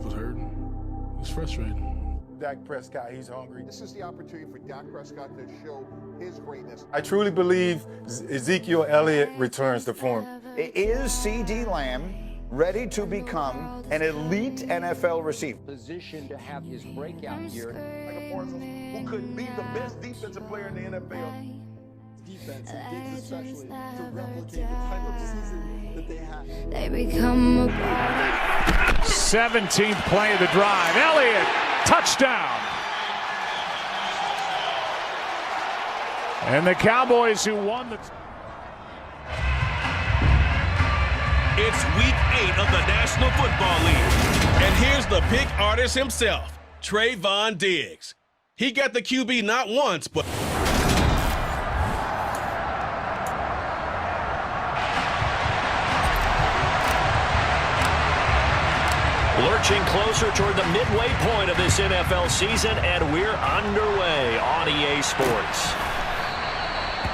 was hurting. It was frustrating. Dak Prescott, he's hungry. This is the opportunity for Dak Prescott to show his greatness. I truly believe Ezekiel Elliott returns to form. Is C.D. Lamb ready to become an elite NFL receiver? Position to have his breakout year. Like Parsons, who could be the best defensive player in the NFL. Defense, and Diggs especially, to replicate the type of season that they had. They become a part. 17th play of the drive. Elliott, touchdown. And the Cowboys who won the... It's week 8 of the National Football League. And here's the pick artist himself, Trayvon Diggs. He got the QB not once, but... Lurching closer toward the midway point of this NFL season, and we're underway on EA Sports.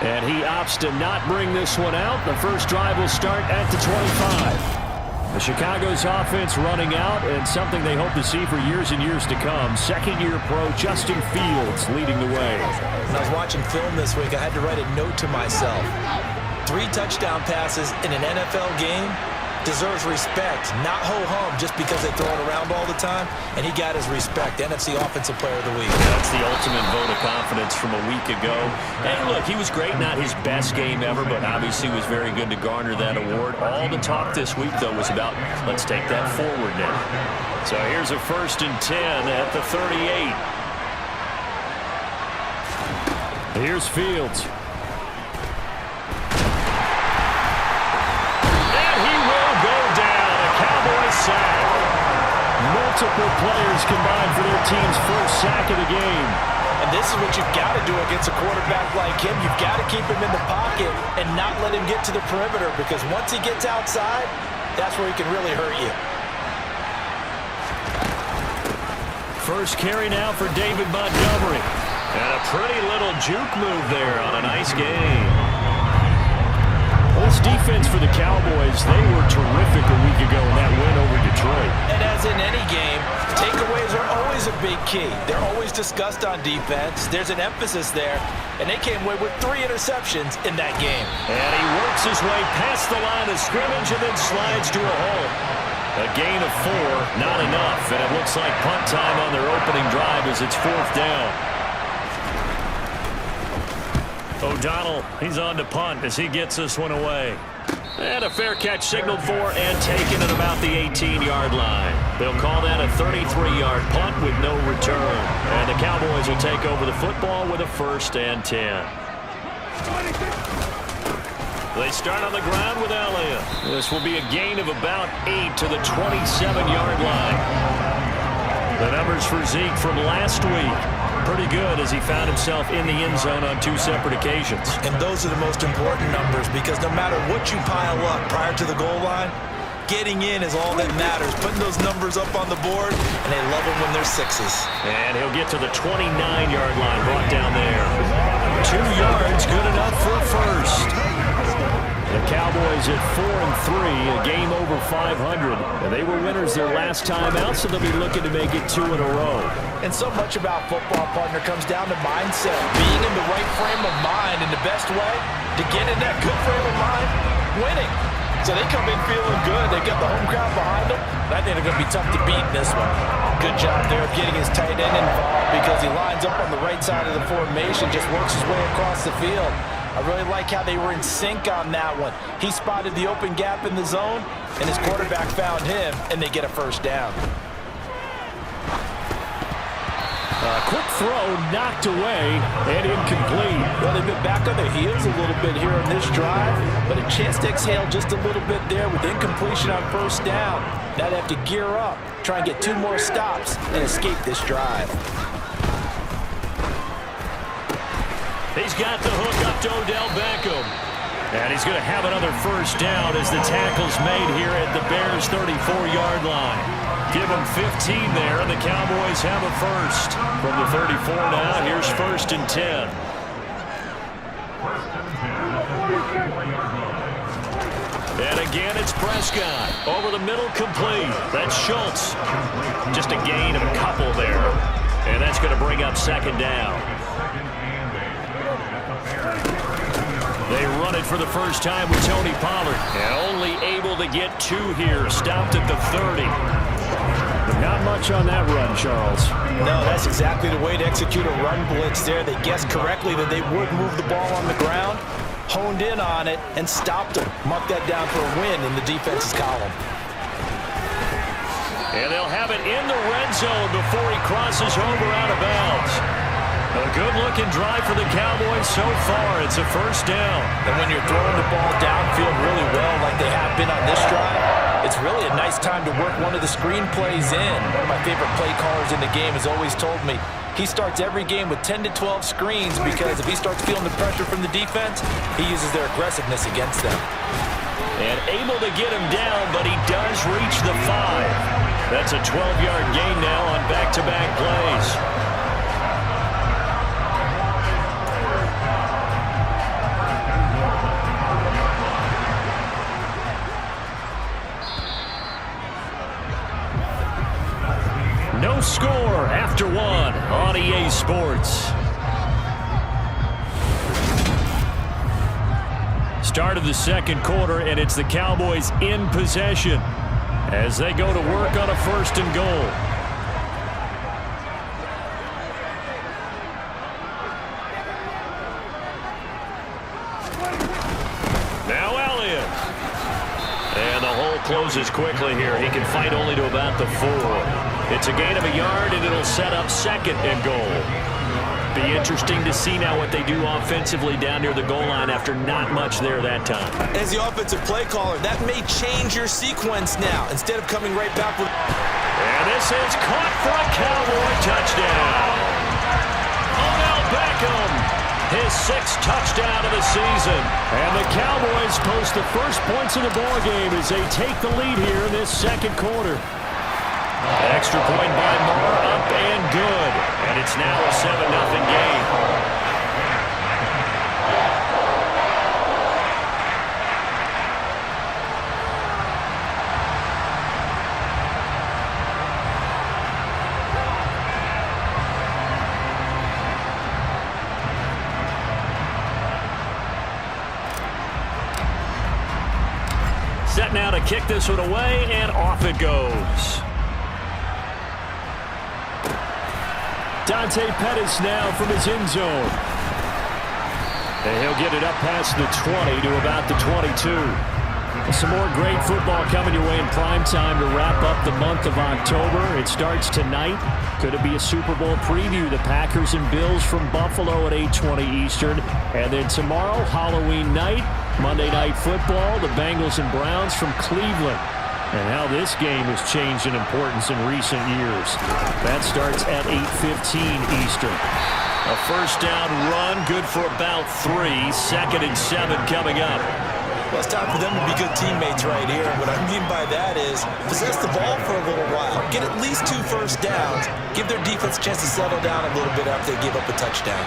And he opts to not bring this one out. The first drive will start at the 25. The Chicago's offense running out, and something they hope to see for years and years to come. Second-year pro Justin Fields leading the way. When I was watching film this week, I had to write a note to myself. 3 touchdown passes in an NFL game deserves respect, not ho-hum just because they throw it around all the time, and he got his respect. NFC Offensive Player of the Week. That's the ultimate vote of confidence from a week ago. And look, he was great, not his best game ever, but obviously was very good to garner that award. All the talk this week, though, was about, let's take that forward now. So here's a 1st and 10 at the 38. Here's Fields. Sack. Multiple players combined for their team's first sack of the game. And this is what you've got to do against a quarterback like him. You've got to keep him in the pocket and not let him get to the perimeter, because once he gets outside, that's where he can really hurt you. First carry now for David Montgomery. And a pretty little juke move there on a nice game. This defense for the Cowboys, they were terrific a week ago in that win over Detroit. And as in any game, takeaways are always a big key. They're always discussed on defense. There's an emphasis there, and they came away with 3 interceptions in that game. And he works his way past the line of scrimmage and then slides to a hole. A gain of 4, not enough, and it looks like punt time on their opening drive as it's 4th down. O'Donnell, he's on to punt as he gets this one away. And a fair catch signaled for and taken at about the 18-yard line. They'll call that a 33-yard punt with no return. And the Cowboys will take over the football with a 1st and 10. They start on the ground with Elliott. This will be a gain of about 8 to the 27-yard line. The numbers for Zeke from last week. Pretty good as he found himself in the end zone on 2 separate occasions. And those are the most important numbers, because no matter what you pile up prior to the goal line, getting in is all that matters. Putting those numbers up on the board, and they love them when they're 6s. And he'll get to the 29-yard line, brought down there. 2 yards, good enough for a 1st. The Cowboys at 4-3, a game over 500. And they were winners their last time out, so they'll be looking to make it 2 in a row. And so much about football, partner, comes down to mindset. Being in the right frame of mind, and the best way to get in that good frame of mind, winning. So they come in feeling good. They got the home crowd behind them. I think they're going to be tough to beat in this one. Good job there of getting his tight end involved, because he lines up on the right side of the formation, just works his way across the field. I really like how they were in sync on that one. He spotted the open gap in the zone, and his quarterback found him, and they get a 1st down. Quick throw knocked away and incomplete. Well, they've been back on their heels a little bit here on this drive, but a chance to exhale just a little bit there with incompletion on 1st down. Now they have to gear up, try and get 2 more stops, and escape this drive. He's got the hook up to Odell Beckham. And he's going to have another 1st down as the tackle's made here at the Bears' 34-yard line. Give them 15 there, and the Cowboys have a 1st. From the 34 now, here's 1st and 10. And again, it's Prescott. Over the middle, complete. That's Schultz. Just a gain of a couple there. And that's going to bring up second down. They run it for the first time with Tony Pollard. And only able to get 2 here. Stopped at the 30. Not much on that run, Charles. No, that's exactly the way to execute a run blitz there. They guessed correctly that they would move the ball on the ground, honed in on it, and stopped them. Mark that down for a win in the defense's column. And they'll have it in the red zone before he crosses over out of bounds. A good-looking drive for the Cowboys so far. It's a first down. And when you're throwing the ball downfield really well like they have been on this drive, it's really a nice time to work one of the screen plays in. One of my favorite play callers in the game has always told me he starts every game with 10 to 12 screens because if he starts feeling the pressure from the defense, he uses their aggressiveness against them. And able to get him down, but he does reach the 5. That's a 12-yard gain now on back-to-back plays. No score after 1 on EA Sports. Start of the second quarter, and it's the Cowboys in possession as they go to work on a 1st and goal. Now Elliott. And the hole closes quickly here. He can fight only to about the 4. It's a gain of a yard, and it'll set up 2nd and goal. Be interesting to see now what they do offensively down near the goal line after not much there that time. As the offensive play caller, that may change your sequence now. Instead of coming right back with... And this is caught for a Cowboy touchdown. Odell Beckham, his 6th touchdown of the season. And the Cowboys post the first points of the ballgame as they take the lead here in this second quarter. Extra point by Moore, up and good. And it's now a 7-0 game. Set now to kick this one away, and off it goes. Dante Pettis now from his end zone. And he'll get it up past the 20 to about the 22. Some more great football coming your way in prime time to wrap up the month of October. It starts tonight. Could it be a Super Bowl preview? The Packers and Bills from Buffalo at 8:20 Eastern. And then tomorrow, Halloween night, Monday Night Football, the Bengals and Browns from Cleveland. And how this game has changed in importance in recent years. That starts at 8:15 Eastern. A first down run, good for about 3. 2nd and 7 coming up. Well, it's time for them to be good teammates right here. What I mean by that is possess the ball for a little while. Get at least 2 first downs. Give their defense a chance to settle down a little bit after they give up a touchdown.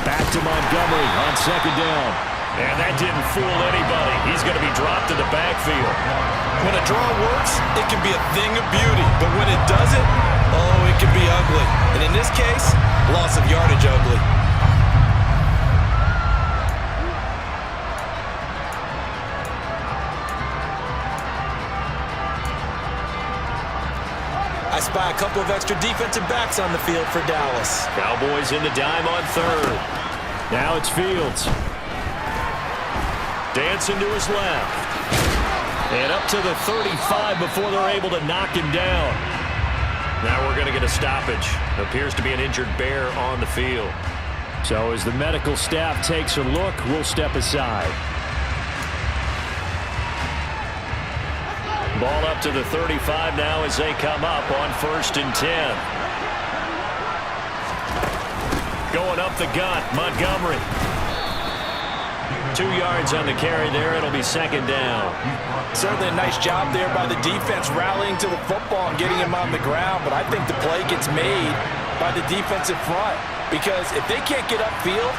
Back to Montgomery on 2nd down. And that didn't fool anybody. He's going to be dropped in the backfield. When a draw works, it can be a thing of beauty. But when it doesn't, oh, it can be ugly. And in this case, loss of yardage ugly. I spy a couple of extra defensive backs on the field for Dallas. Cowboys in the dime on 3rd. Now it's Fields. Dancing to his left. And up to the 35 before they're able to knock him down. Now we're going to get a stoppage. Appears to be an injured bear on the field. So as the medical staff takes a look, we'll step aside. Ball up to the 35 now as they come up on 1st and 10. Going up the gut, Montgomery. 2 yards on the carry there. It'll be 2nd down. Certainly a nice job there by the defense rallying to the football and getting him on the ground, but I think the play gets made by the defensive front because if they can't get upfield,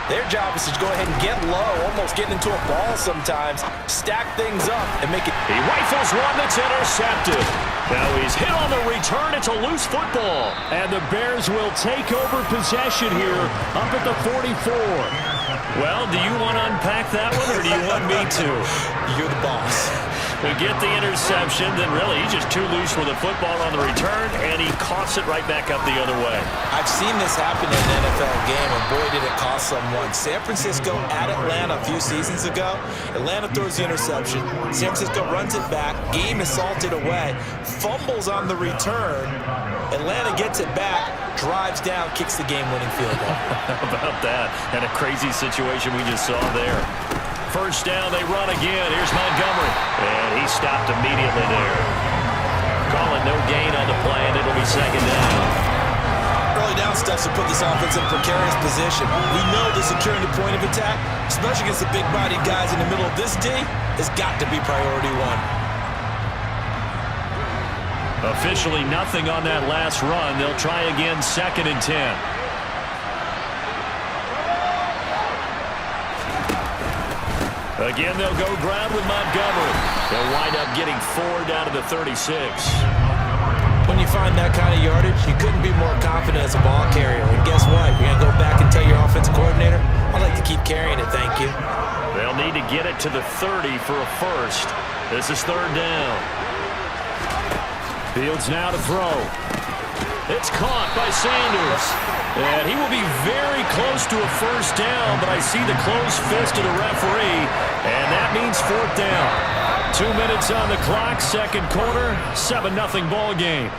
Their job is to go ahead and get low, almost get into a ball sometimes, stack things up, and make it. He rifles one that's intercepted. Now he's hit on the return. It's a loose football. And the Bears will take over possession here up at the 44. Well, do you want to unpack that one, or do you want me to? You're the boss. We get the interception, then really he's just too loose with the football on the return, and he coughs it right back up the other way. I've seen this happen in an NFL game, and boy, did it cost someone. San Francisco at Atlanta a few seasons ago. Atlanta throws the interception. San Francisco runs it back. Game is salted away. Fumbles on the return. Atlanta gets it back, drives down, kicks the game-winning field goal. How about that? And a crazy situation we just saw there. First down, they run again. Here's Montgomery. And he stopped immediately there. Calling no gain on the play, and it'll be second down. Early down steps to put this offense in a precarious position. We know the securing the point of attack, especially against the big-bodied guys in the middle of this D, has got to be priority one. Officially nothing on that last run. They'll try again, 2nd and 10. Again, they'll go ground with Montgomery. They'll wind up getting 4 down to the 36. When you find that kind of yardage, you couldn't be more confident as a ball carrier. And guess what? You're going to go back and tell your offensive coordinator, I'd like to keep carrying it, thank you. They'll need to get it to the 30 for a first. This is 3rd down. Fields now to throw. It's caught by Sanders. And he will be very close to a first down, but I see the closed fist of the referee, and that means 4th down. 2 minutes on the clock, 2nd quarter, 7-0 ball game.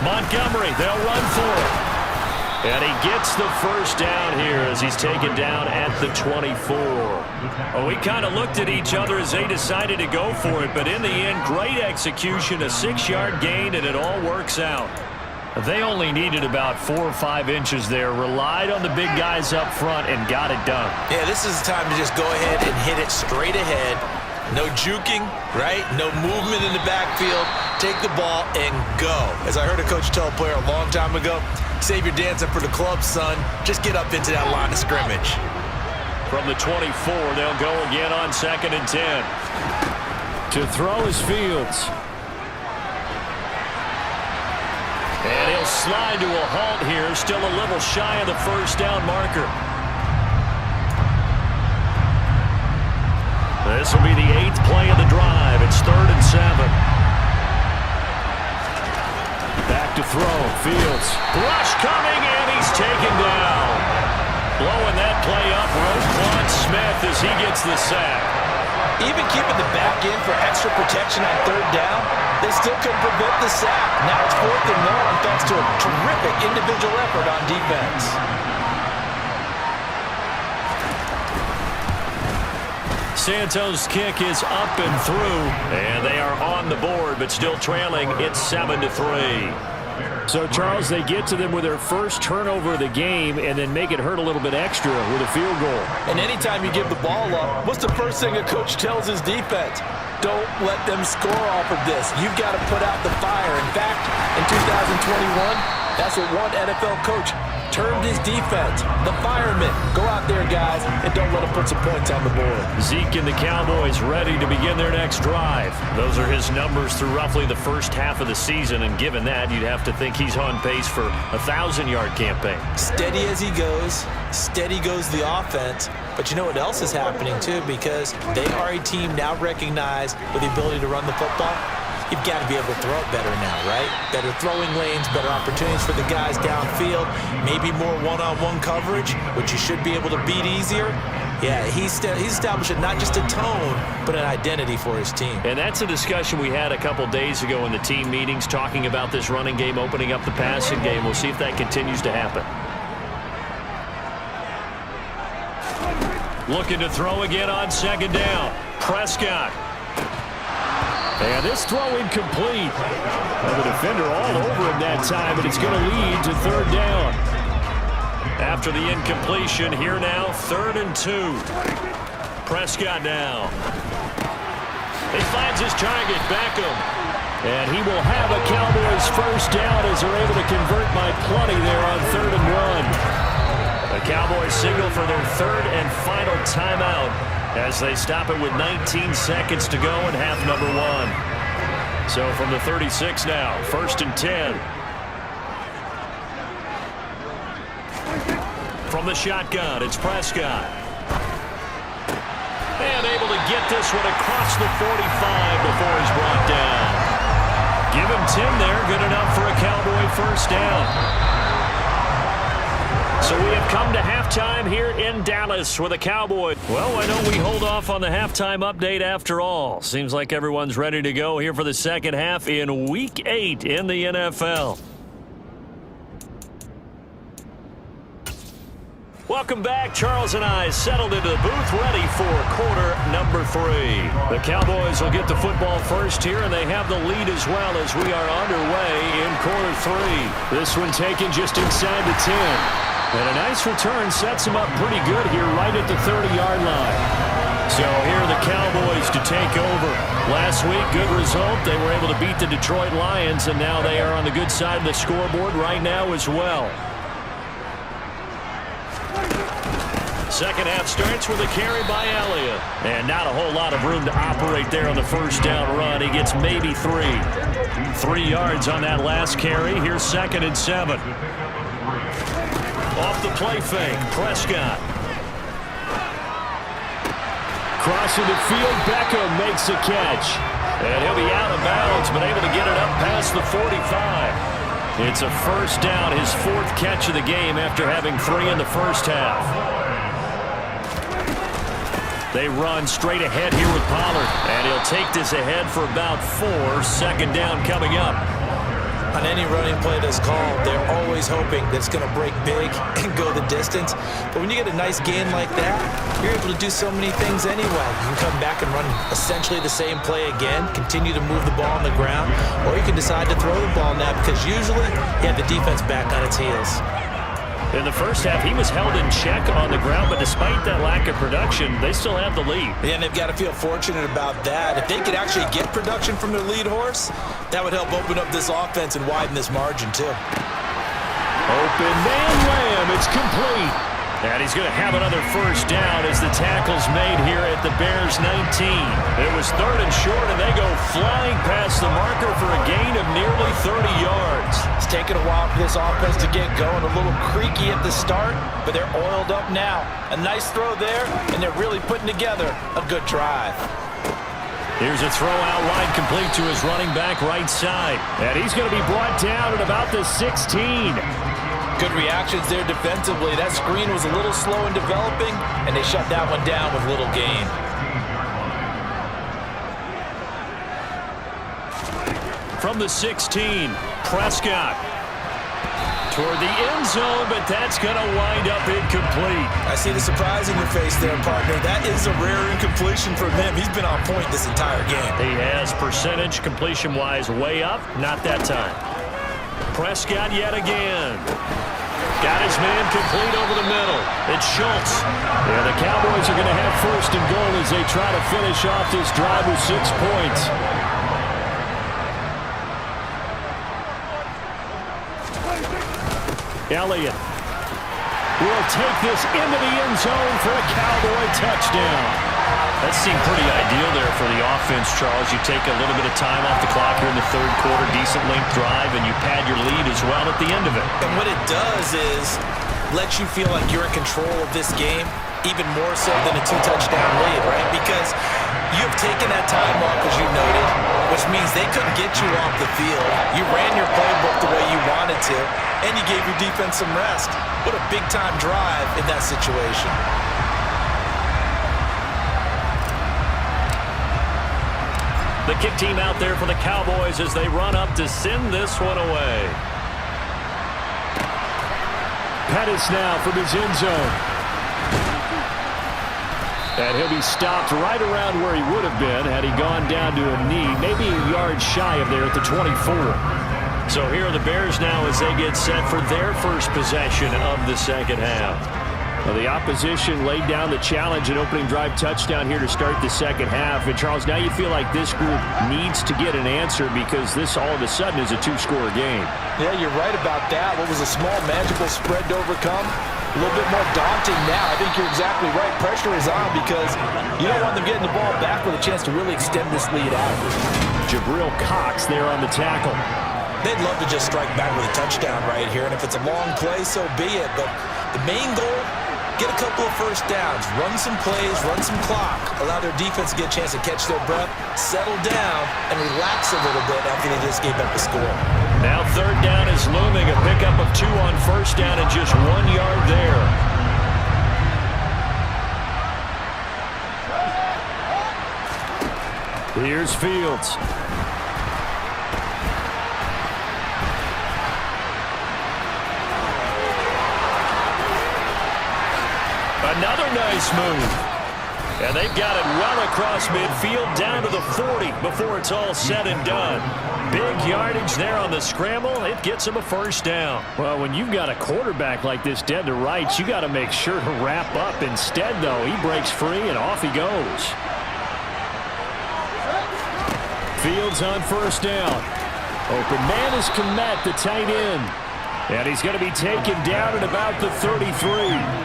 Montgomery, they'll run for it. And he gets the first down here as he's taken down at the 24. Well, we kind of looked at each other as they decided to go for it, but in the end, great execution, a 6-yard gain, and it all works out. They only needed about 4 or 5 inches there, relied on the big guys up front, and got it done. Yeah, this is the time to just go ahead and hit it straight ahead. No juking, right? No movement in the backfield. Take the ball and go. As I heard a coach tell a player a long time ago, save your dancing for the club, son. Just get up into that line of scrimmage. From the 24, they'll go again on 2nd and 10. To throw is Fields. And he'll slide to a halt here, still a little shy of the first down marker. This will be the 8th play of the drive. It's 3rd and 7. Back to throw. Fields. Rush coming, and he's taken down. Blowing that play up, Roquan Smith as he gets the sack. Even keeping the back in for extra protection on 3rd down, they still couldn't prevent the sack. Now it's 4th and 1 thanks to a terrific individual effort on defense. Santos' kick is up and through, and they are on the board, but still trailing. It's 7-3. So, Charles, they get to them with their first turnover of the game and then make it hurt a little bit extra with a field goal. And anytime you give the ball up, what's the first thing a coach tells his defense? Don't let them score off of this. You've got to put out the fire. In fact, in 2021, that's what one NFL coach termed his defense, the firemen. Go out there, guys, and don't let them put some points on the board. Zeke and the Cowboys ready to begin their next drive. Those are his numbers through roughly the first half of the season, and given that, you'd have to think he's on pace for a 1,000-yard campaign. Steady as he goes, steady goes the offense. But you know what else is happening, too, because they are a team now recognized with the ability to run the football. You've got to be able to throw it better now, right? Better throwing lanes, better opportunities for the guys downfield, maybe more one-on-one coverage, which you should be able to beat easier. Yeah, he's establishing not just a tone, but an identity for his team. And that's a discussion we had a couple days ago in the team meetings, talking about this running game, opening up the passing game. We'll see if that continues to happen. Looking to throw again on 2nd down. Prescott. And this throw incomplete. And the defender all over him that time, and it's going to lead to 3rd down. After the incompletion, here now, 3rd and 2. Prescott now. He finds his target, Beckham. And he will have a Cowboys first down as they're able to convert by plenty there on 3rd and 1. The Cowboys signal for their 3rd and final timeout as they stop it with 19 seconds to go in half number 1. So from the 36 now, 1st and 10. From the shotgun, it's Prescott. And able to get this one across the 45 before he's brought down. Give him 10 there, good enough for a Cowboy first down. So we have come to halftime here in Dallas with the Cowboys. Well, why don't we hold off on the halftime update after all? Seems like everyone's ready to go here for the second half in Week 8 in the NFL. Welcome back. Charles and I settled into the booth ready for quarter number 3. The Cowboys will get the football first here, and they have the lead as well as we are underway in quarter 3. This one taken just inside the 10. And a nice return sets them up pretty good here right at the 30-yard line. So here are the Cowboys to take over. Last week, good result. They were able to beat the Detroit Lions, and now they are on the good side of the scoreboard right now as well. Second half starts with a carry by Elliott. And not a whole lot of room to operate there on the first down run. He gets maybe 3. 3 yards on that last carry. Here's 2nd and 7. Off the play fake, Prescott. Crossing the field, Beckham makes a catch. And he'll be out of bounds, but able to get it up past the 45. It's a first down, his 4th catch of the game after having 3 in the first half. They run straight ahead here with Pollard, and he'll take this ahead for about 4. 2nd down coming up. On any running play that's called, they're always hoping that it's going to break big and go the distance. But when you get a nice gain like that, you're able to do so many things anyway. You can come back and run essentially the same play again, continue to move the ball on the ground, or you can decide to throw the ball now because usually you have the defense back on its heels. In the first half, he was held in check on the ground, but despite that lack of production, they still have the lead. Yeah, and they've got to feel fortunate about that. If they could actually get production from their lead horse, that would help open up this offense and widen this margin, too. Open man Lamb, it's complete. And he's going to have another first down as the tackle's made here at the Bears 19. It was 3rd and short, and they go flying past the marker for a gain of nearly 30 yards. It's taken a while for this offense to get going. A little creaky at the start, but they're oiled up now. A nice throw there, and they're really putting together a good drive. Here's a throw out wide complete to his running back right side. And he's going to be brought down at about the 16. Good reactions there defensively. That screen was a little slow in developing, and they shut that one down with little gain. From the 16, Prescott. Toward the end zone, but that's going to wind up incomplete. I see the surprise in your face there, partner. That is a rare incompletion from him. He's been on point this entire game. He has percentage completion-wise way up. Not that time. Prescott yet again. Got his man complete over the middle. It's Schultz. And the Cowboys are going to have 1st and goal as they try to finish off this drive with 6 points. Elliott will take this into the end zone for a Cowboy touchdown. That seemed pretty ideal there for the offense, Charles. You take a little bit of time off the clock here in the 3rd quarter, decent length drive, and you pad your lead as well at the end of it. And what it does is let you feel like you're in control of this game, even more so than a 2-touchdown lead, right? Because you've taken that time off, as you noted, which means they couldn't get you off the field. You ran your playbook the way you wanted to, and you gave your defense some rest. What a big-time drive in that situation. The kick team out there for the Cowboys as they run up to send this one away. Pettis now from his end zone. And he'll be stopped right around where he would have been had he gone down to a knee, maybe a yard shy of there at the 24. So here are the Bears now as they get set for their first possession of the second half. Well, the opposition laid down the challenge, an opening drive touchdown here to start the second half. And, Charles, now you feel like this group needs to get an answer because this all of a sudden is a two-score game. Yeah, you're right about that. What was a small, manageable spread to overcome? A little bit more daunting now. I think you're exactly right. Pressure is on because you don't want them getting the ball back with a chance to really extend this lead out. Jabril Cox there on the tackle. They'd love to just strike back with a touchdown right here, and if it's a long play, so be it. But the main goal, get a couple of first downs, run some plays, run some clock, allow their defense to get a chance to catch their breath, settle down, and relax a little bit after they just gave up a score. Now third down is looming, a pickup of 2 on first down and just 1 yard there. Here's Fields. Another nice move. And they've got it well across midfield down to the 40 before it's all said and done. Big yardage there on the scramble. It gets them a first down. Well, when you've got a quarterback like this dead to rights, you got to make sure to wrap up. Instead, though, he breaks free and off he goes. Fields on first down. Open man is Kmet, the tight end. And he's going to be taken down at about the 33.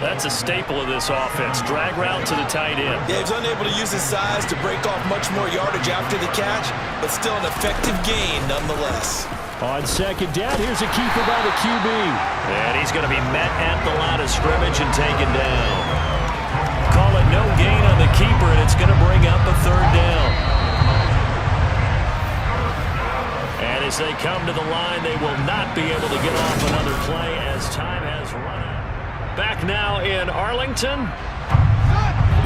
That's a staple of this offense. Drag route to the tight end. Yeah, he's unable to use his size to break off much more yardage after the catch, but still an effective gain nonetheless. On second down, here's a keeper by the QB. And he's going to be met at the line of scrimmage and taken down. Call it no gain on the keeper, and it's going to bring up a third down. And as they come to the line, they will not be able to get off another play as time has run out. Back now in Arlington.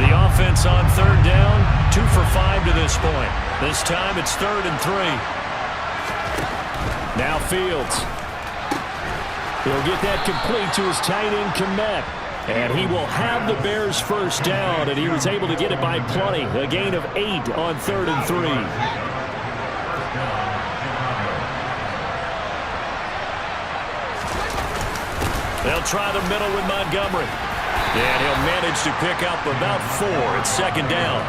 The offense on third down, 2 for 5 to this point. This time it's 3rd and 3. Now Fields. He'll get that complete to his tight end, Kmet. And he will have the Bears first down, and he was able to get it by plenty. A gain of 8 on 3rd and 3. They'll try the middle with Montgomery. And he'll manage to pick up about 4. It's second down.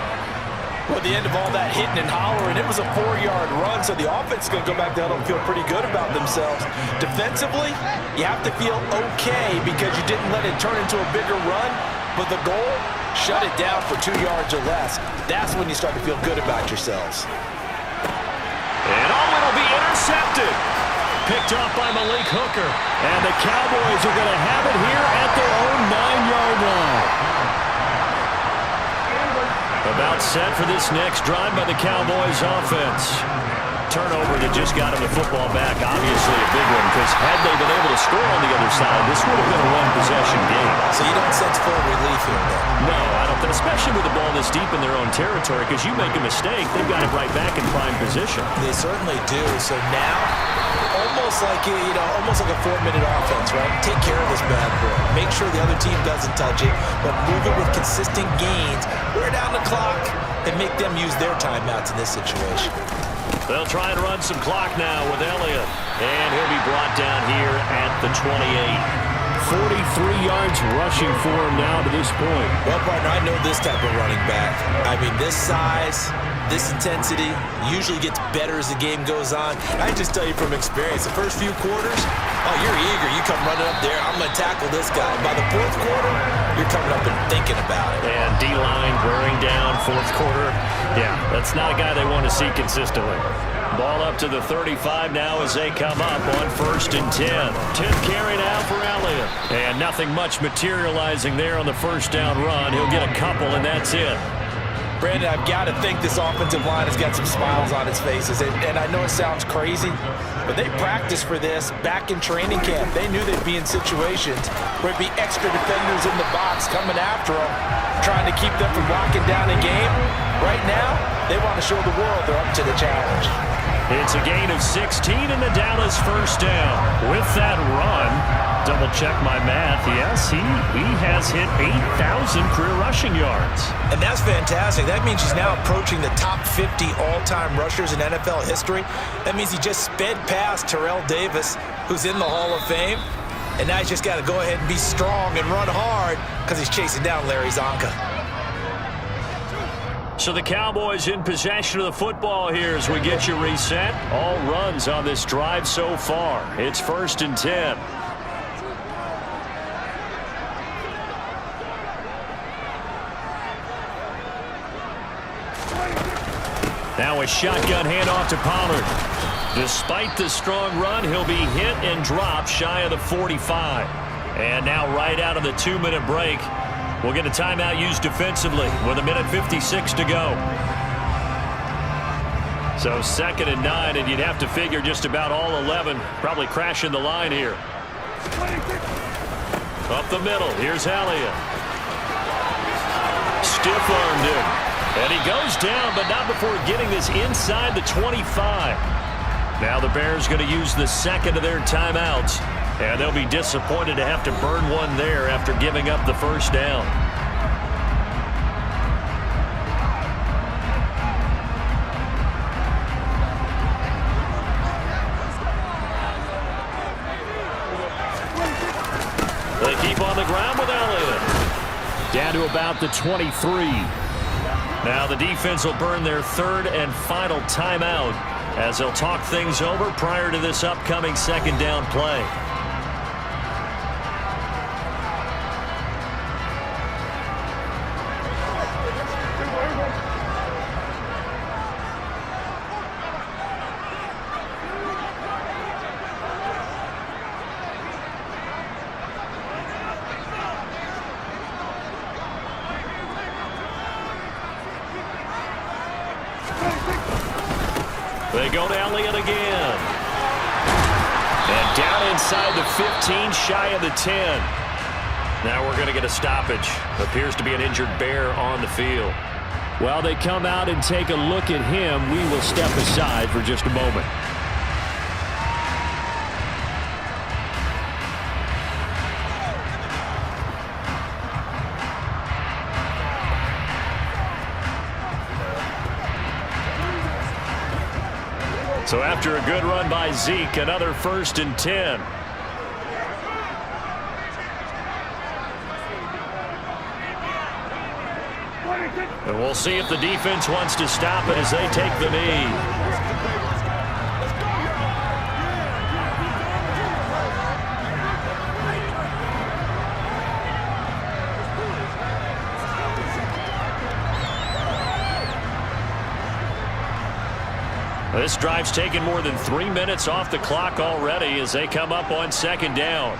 Well, at the end of all that hitting and hollering, it was a 4-yard run, so the offense is going to go back down and feel pretty good about themselves. Defensively, you have to feel okay because you didn't let it turn into a bigger run, but the goal, shut it down for 2 yards or less. That's when you start to feel good about yourselves. And it'll be intercepted. Picked off by Malik Hooker. And the Cowboys are going to have it here at their own 9-yard line. About set for this next drive by the Cowboys offense. Turnover that just got him the football back. Obviously a big one because had they been able to score on the other side, this would have been a one-possession game. So you don't sense full relief here, though? No, I don't think, especially with the ball this deep in their own territory, because you make a mistake, they've got it right back in prime position. They certainly do. So now, almost like a 4-minute offense, right? Take care of this bad boy. Make sure the other team doesn't touch it, but move it with consistent gains. Wear down the clock and make them use their timeouts in this situation. They'll try and run some clock now with Elliott. And he'll be brought down here at the 28. 43 yards rushing for him now to this point. Well, partner, I know this type of running back. I mean, this size, this intensity usually gets better as the game goes on. I just tell you from experience, the first few quarters, oh, you're eager. You come running up there, I'm going to tackle this guy. By the fourth quarter, you're coming up and thinking about it. And D-line wearing down fourth quarter. Yeah, that's not a guy they want to see consistently. Ball up to the 35 now as they come up on 1st and 10. 10th carry now for Elliott. And nothing much materializing there on the first down run. He'll get a couple, and that's it. Brandon, I've got to think this offensive line has got some smiles on its faces. And I know it sounds crazy, but they practiced for this back in training camp. They knew they'd be in situations where it'd be extra defenders in the box coming after them, trying to keep them from locking down a game. Right now, they want to show the world they're up to the challenge. It's a gain of 16 and the Dallas first down. With that run, double check my math. Yes, he has hit 8,000 career rushing yards. And that's fantastic. That means he's now approaching the top 50 all-time rushers in NFL history. That means he just sped past Terrell Davis, who's in the Hall of Fame. And now he's just got to go ahead and be strong and run hard because he's chasing down Larry Zonka. So the Cowboys in possession of the football here as we get you reset. All runs on this drive so far. It's 1st and 10. Now a shotgun handoff to Pollard. Despite the strong run, he'll be hit and dropped shy of the 45. And now right out of the 2-minute break, we'll get a timeout used defensively with 1:56 to go. So 2nd and 9, and you'd have to figure just about all 11 probably crashing the line here. Up the middle, here's Elliott. Stiff-armed him. And he goes down, but not before getting this inside the 25. Now the Bears going to use the 2nd of their timeouts. And they'll be disappointed to have to burn one there after giving up the 1st down. They keep on the ground with Elliott. Down to about the 23. Now the defense will burn their 3rd and final timeout as they'll talk things over prior to this upcoming 2nd down play. They go to Elliott again. And down inside the 15, shy of the 10. Now we're going to get a stoppage. Appears to be an injured Bear on the field. While they come out and take a look at him, we will step aside for just a moment. So after a good run by Zeke, another 1st and 10. And we'll see if the defense wants to stop it as they take the knee. This drive's taken more than 3 minutes off the clock already as they come up on 2nd down.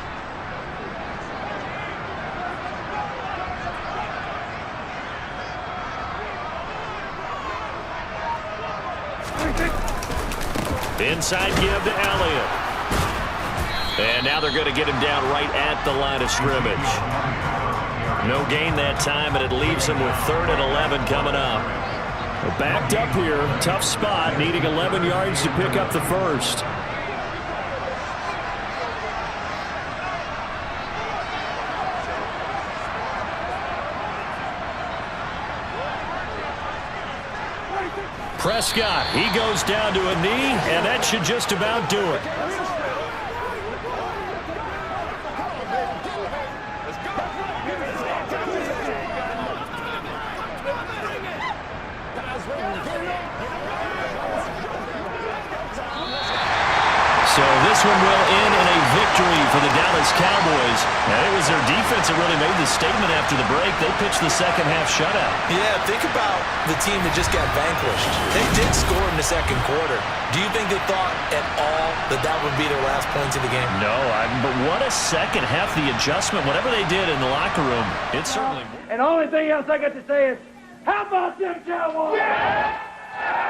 Inside give to Elliott. And now they're going to get him down right at the line of scrimmage. No gain that time, and it leaves him with 3rd and 11 coming up. Backed up here, tough spot, needing 11 yards to pick up the 1st. Prescott, he goes down to a knee, and that should just about do it. So this one will end in a victory for the Dallas Cowboys. And it was their defense that really made the statement after the break. They pitched the 2nd half shutout. Yeah, think about the team that just got vanquished. They did score in the 2nd quarter. Do you think they thought at all that that would be their last points of the game? No, but what a 2nd half, the adjustment, whatever they did in the locker room, it certainly... And the only thing else I got to say is, how about them Cowboys? Yeah!